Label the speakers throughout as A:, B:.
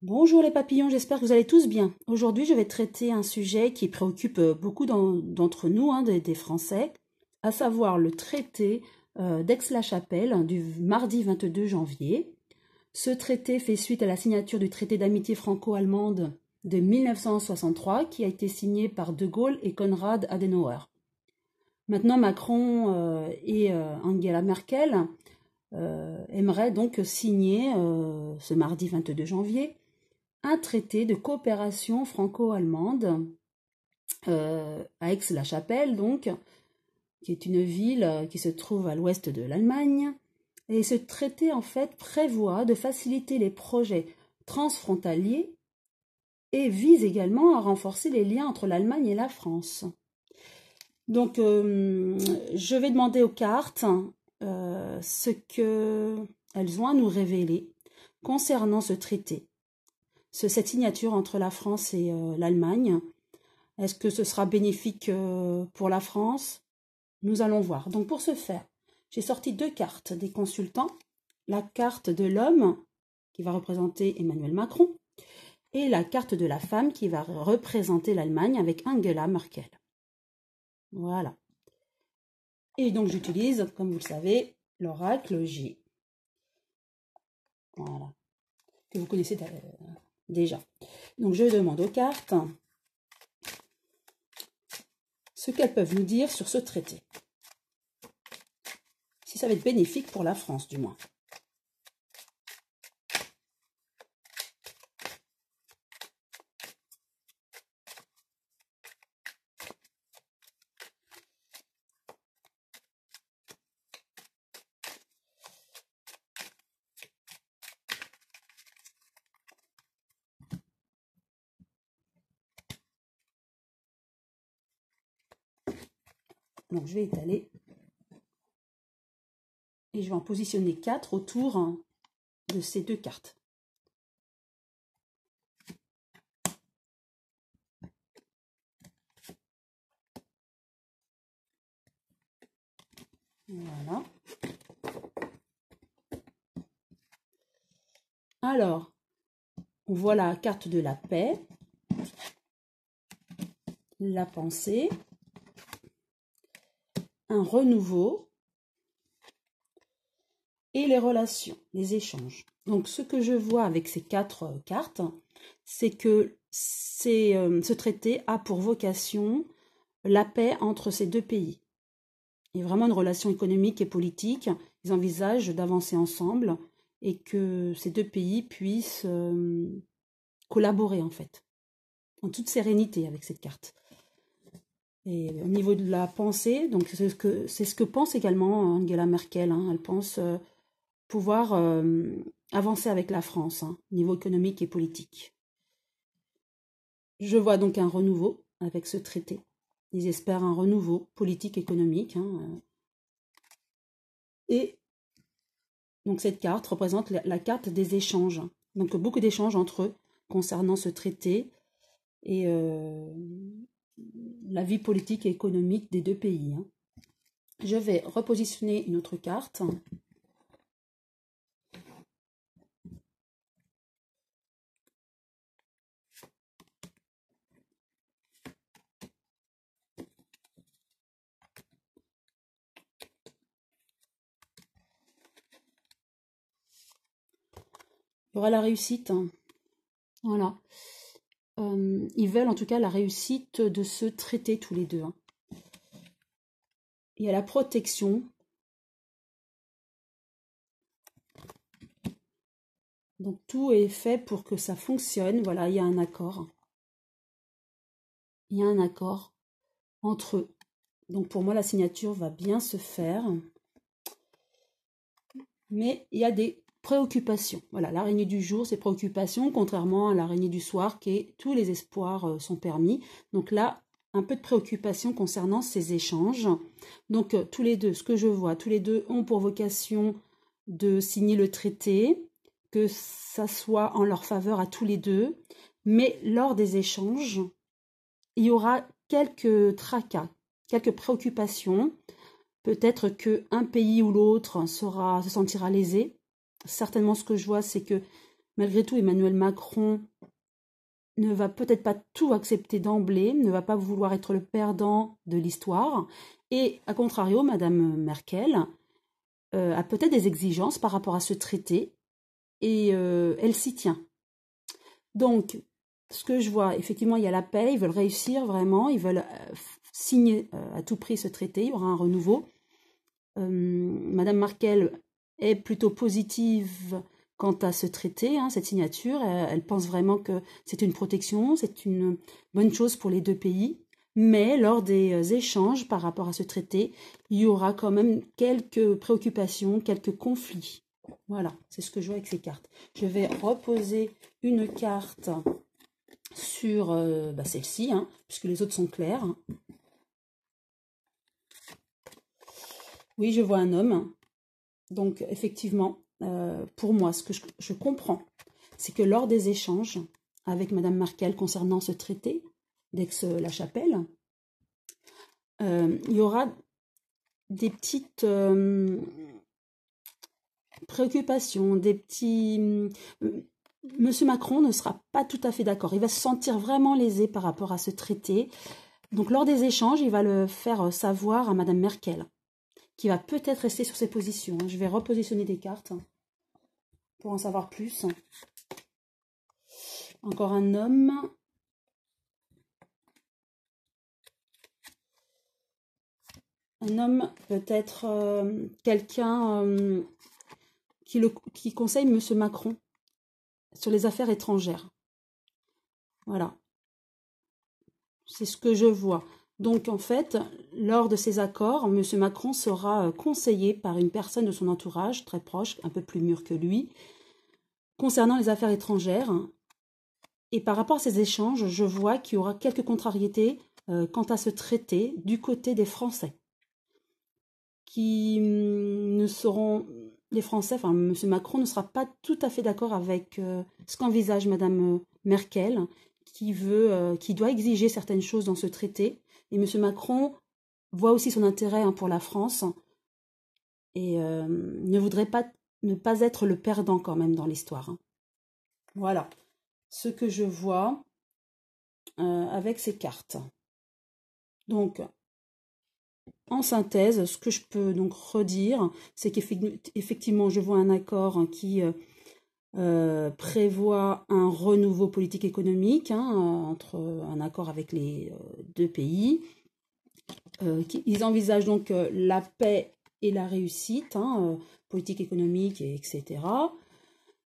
A: Bonjour les papillons, j'espère que vous allez tous bien. Aujourd'hui, je vais traiter un sujet qui préoccupe beaucoup d'entre nous, des Français, à savoir le traité d'Aix-la-Chapelle du mardi 22 janvier. Ce traité fait suite à la signature du traité d'amitié franco-allemande de 1963 qui a été signé par De Gaulle et Konrad Adenauer. Maintenant, Macron et Angela Merkel aimeraient donc signer ce mardi 22 janvier un traité de coopération franco-allemande à Aix-la-Chapelle, donc, qui est une ville qui se trouve à l'ouest de l'Allemagne. Et ce traité, en fait, prévoit de faciliter les projets transfrontaliers et vise également à renforcer les liens entre l'Allemagne et la France. Donc, je vais demander aux cartes ce qu'elles ont à nous révéler concernant ce traité. Cette signature entre la France et l'Allemagne. Est-ce que ce sera bénéfique pour la France? Nous allons voir. Donc pour ce faire, j'ai sorti deux cartes des consultants. La carte de l'homme, qui va représenter Emmanuel Macron, et la carte de la femme, qui va représenter l'Allemagne avec Angela Merkel. Voilà. Et donc j'utilise, comme vous le savez, l'oracle J. Voilà. Que vous connaissez déjà. Donc je demande aux cartes ce qu'elles peuvent nous dire sur ce traité. Si ça va être bénéfique pour la France, du moins. Donc je vais étaler et je vais en positionner 4 autour de ces deux cartes. Voilà. Alors, on voit la carte de la paix, la pensée, un renouveau et les relations, les échanges. Donc, ce que je vois avec ces quatre cartes, c'est que ce traité a pour vocation la paix entre ces deux pays. Il y a vraiment une relation économique et politique. Ils envisagent d'avancer ensemble et que ces deux pays puissent collaborer, en fait, en toute sérénité avec cette carte. Et au niveau de la pensée, donc c'est ce que pense également Angela Merkel. Elle pense pouvoir avancer avec la France, au niveau économique et politique. Je vois donc un renouveau avec ce traité. Ils espèrent un renouveau politique, économique. Et donc cette carte représente la carte des échanges. Donc beaucoup d'échanges entre eux concernant ce traité et la vie politique et économique des deux pays. Je vais repositionner une autre carte. Il y aura la réussite. Voilà. Ils veulent en tout cas la réussite de ce traité tous les deux. Il y a la protection. Donc tout est fait pour que ça fonctionne. Voilà, il y a un accord. Il y a un accord entre eux. Donc pour moi, la signature va bien se faire. Mais il y a des préoccupations. Voilà, l'araignée du jour, c'est préoccupations, contrairement à l'araignée du soir, qui est tous les espoirs sont permis. Donc là, un peu de préoccupation concernant ces échanges. Donc tous les deux, ce que je vois, tous les deux ont pour vocation de signer le traité, que ça soit en leur faveur à tous les deux. Mais lors des échanges, il y aura quelques tracas, quelques préoccupations. Peut-être qu'un pays ou l'autre se sentira lésé. Certainement, ce que je vois, c'est que Malgré tout, Emmanuel Macron ne va peut-être pas tout accepter d'emblée, ne va pas vouloir être le perdant de l'histoire. Et, à contrario, Madame Merkel a peut-être des exigences par rapport à ce traité et elle s'y tient. Donc, ce que je vois, effectivement, il y a la paix, ils veulent réussir vraiment, ils veulent signer à tout prix ce traité, il y aura un renouveau. Madame Merkel est plutôt positive quant à ce traité, hein, cette signature. Elle pense vraiment que c'est une protection, c'est une bonne chose pour les deux pays. Mais lors des échanges par rapport à ce traité, il y aura quand même quelques préoccupations, quelques conflits. Voilà, c'est ce que je vois avec ces cartes. Je vais reposer une carte sur celle-ci, hein, puisque les autres sont claires. Oui, je vois un homme. Donc, effectivement, pour moi, ce que je comprends, c'est que lors des échanges avec Madame Merkel concernant ce traité d'Aix-la-Chapelle, il y aura des petites préoccupations, des petits... Monsieur Macron ne sera pas tout à fait d'accord. Il va se sentir vraiment lésé par rapport à ce traité. Donc, lors des échanges, il va le faire savoir à Madame Merkel, qui va peut-être rester sur ses positions. Je vais repositionner des cartes pour en savoir plus. Encore un homme. Un homme peut-être quelqu'un qui conseille M. Macron sur les affaires étrangères. Voilà. C'est ce que je vois. Donc, en fait, lors de ces accords, M. Macron sera conseillé par une personne de son entourage, très proche, un peu plus mûre que lui, concernant les affaires étrangères. Et par rapport à ces échanges, je vois qu'il y aura quelques contrariétés quant à ce traité du côté des Français, qui ne seront... Les Français, enfin, M. Macron ne sera pas tout à fait d'accord avec ce qu'envisage Mme Merkel, qui doit exiger certaines choses dans ce traité. Et M. Macron voit aussi son intérêt pour la France et ne voudrait pas ne pas être le perdant quand même dans l'histoire. Hein. Voilà ce que je vois avec ces cartes. Donc, en synthèse, ce que je peux donc redire, c'est qu'effectivement, je vois un accord qui prévoit un renouveau politique économique, entre un accord avec les deux pays. Ils envisagent donc la paix et la réussite, politique économique, etc.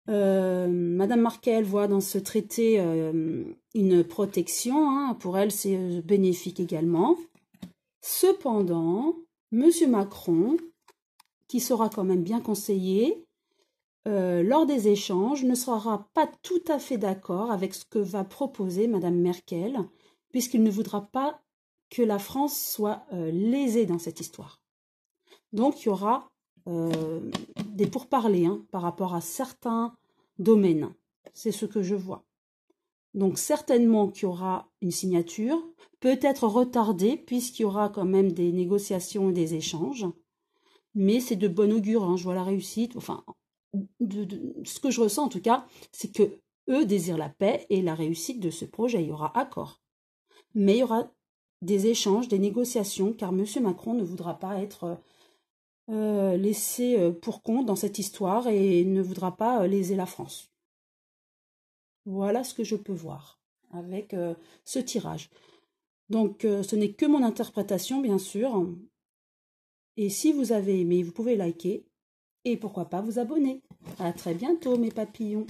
A: Madame Merkel voit dans ce traité une protection, pour elle c'est bénéfique également. Cependant, M. Macron, qui sera quand même bien conseillé, lors des échanges, ne sera pas tout à fait d'accord avec ce que va proposer Mme Merkel, puisqu'il ne voudra pas que la France soit lésée dans cette histoire. Donc, il y aura des pourparlers par rapport à certains domaines. C'est ce que je vois. Donc, certainement qu'il y aura une signature, peut-être retardée, puisqu'il y aura quand même des négociations et des échanges. Mais c'est de bon augure, je vois la réussite. Enfin, ce que je ressens en tout cas, c'est que eux désirent la paix et la réussite de ce projet. Il y aura accord. Mais il y aura des échanges, des négociations, car M. Macron ne voudra pas être laissé pour compte dans cette histoire et ne voudra pas léser la France. Voilà ce que je peux voir avec ce tirage. Donc, ce n'est que mon interprétation, bien sûr. Et si vous avez aimé, vous pouvez liker et pourquoi pas vous abonner. À très bientôt, mes papillons.